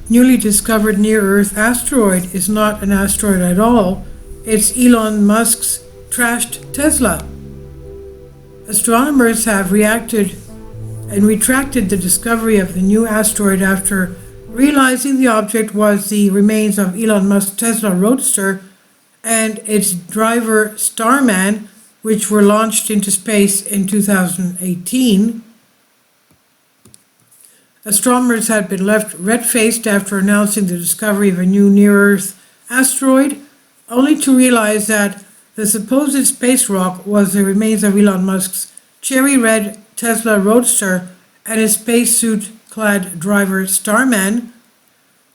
Newly discovered near-Earth asteroid is not an asteroid at all. It's Elon Musk's trashed Tesla. Astronomers have reacted and retracted the discovery of the new asteroid after realizing the object was the remains of Elon Musk's Tesla Roadster and its driver Starman, which were launched into space in 2018. Astronomers had been left red-faced after announcing the discovery of a new near-Earth asteroid, only to realize that the supposed space rock was the remains of Elon Musk's cherry red Tesla Roadster and his spacesuit-clad driver Starman.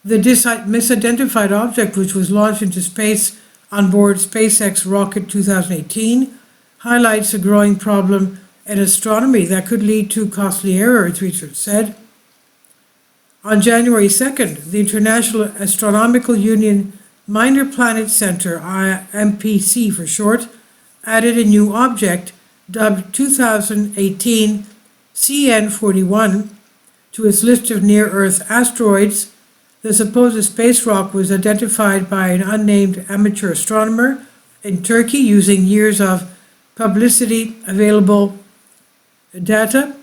The misidentified object, which was launched into space on board SpaceX rocket 2018, highlights a growing problem in astronomy that could lead to costly errors, research said. On January 2nd, the International Astronomical Union Minor Planet Center, IMPC for short, added a new object dubbed 2018 CN41 to its list of near-Earth asteroids. The supposed space rock was identified by an unnamed amateur astronomer in Turkey using years of publicly available data,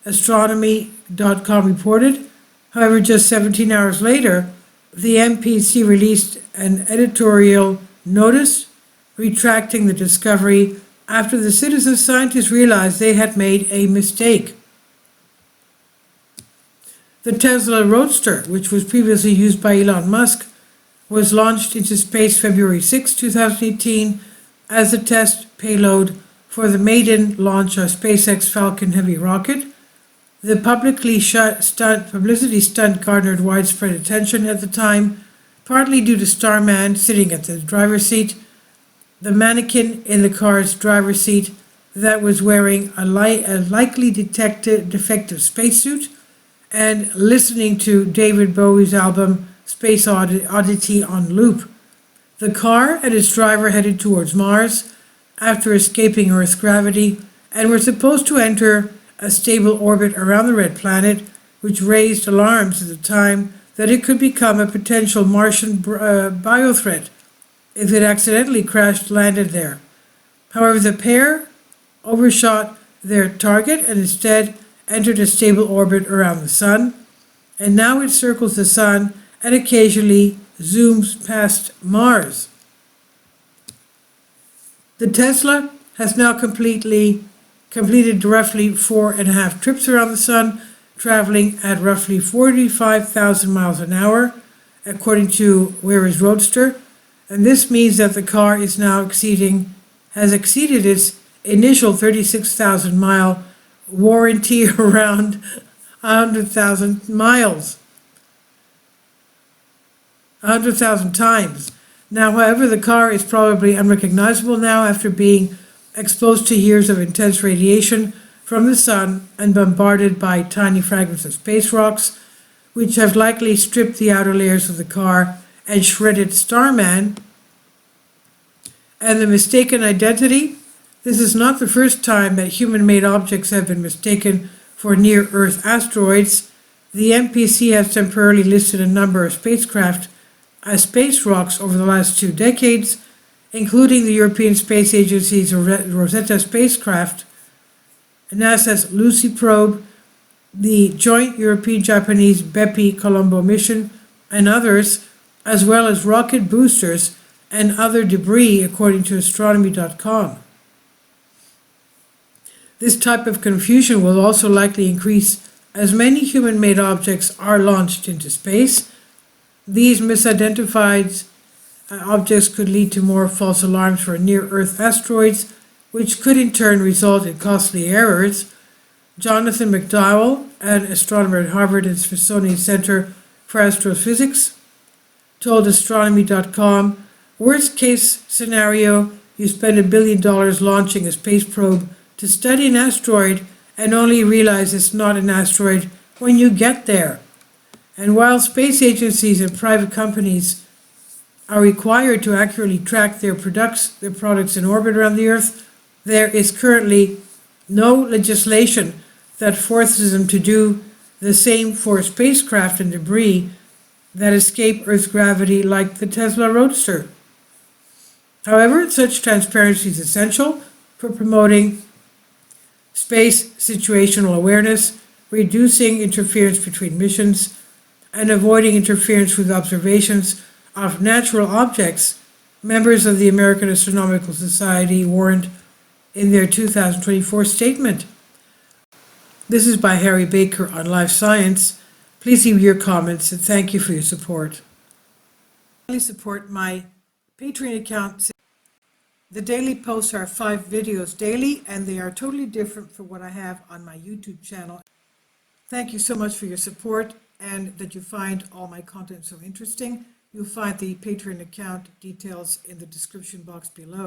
astronomy.com reported. However, just 17 hours later, the MPC released an editorial notice retracting the discovery after the citizen scientists realized they had made a mistake. The Tesla Roadster, which was previously used by Elon Musk, was launched into space February 6, 2018 as a test payload for the maiden launch of SpaceX Falcon Heavy rocket. The publicity stunt garnered widespread attention at the time, partly due to Starman sitting at the driver's seat, the mannequin in the car's driver's seat that was wearing a likely defective spacesuit, and listening to David Bowie's album Space Oddity on loop. The car and its driver headed towards Mars after escaping Earth's gravity and were supposed to enter a stable orbit around the red planet, which raised alarms at the time that it could become a potential Martian biothreat if it accidentally landed there. However, the pair overshot their target and instead entered a stable orbit around the Sun, and now it circles the Sun and occasionally zooms past Mars. The Tesla has now completed roughly 4.5 trips around the Sun, traveling at roughly 45,000 miles an hour, according to Ware's Roadster, and this means that the car is now has exceeded its initial 36,000 mile warranty around 100,000 miles, 100,000 times. Now, however, the car is probably unrecognizable now after being exposed to years of intense radiation from the Sun and bombarded by tiny fragments of space rocks, which have likely stripped the outer layers of the car and shredded Starman. And the mistaken identity? This is not the first time that human-made objects have been mistaken for near-Earth asteroids. The MPC has temporarily listed a number of spacecraft as space rocks over the last 2 decades, including the European Space Agency's Rosetta spacecraft, NASA's Lucy probe, the joint European-Japanese Bepi Colombo mission, and others, as well as rocket boosters and other debris, according to astronomy.com. This type of confusion will also likely increase as many human-made objects are launched into space. These misidentified objects could lead to more false alarms for near-Earth asteroids, which could in turn result in costly errors. Jonathan McDowell, an astronomer at Harvard and Smithsonian Center for Astrophysics, told astronomy.com, "Worst case scenario, you spend $1 billion launching a space probe to study an asteroid and only realize it's not an asteroid when you get there. And while space agencies and private companies are required to accurately track their products in orbit around the Earth, there is currently no legislation that forces them to do the same for spacecraft and debris that escape Earth's gravity like the Tesla Roadster. However, such transparency is essential for promoting space situational awareness, reducing interference between missions, and avoiding interference with observations of natural objects, members of the American Astronomical Society warned in their 2024 statement. This is by Harry Baker on Life Science. Please leave your comments and thank you for your support. Please support my Patreon account. The daily posts are 5 videos daily, and they are totally different from what I have on my YouTube channel. Thank you so much for your support and that you find all my content so interesting. You'll find the Patreon account details in the description box below.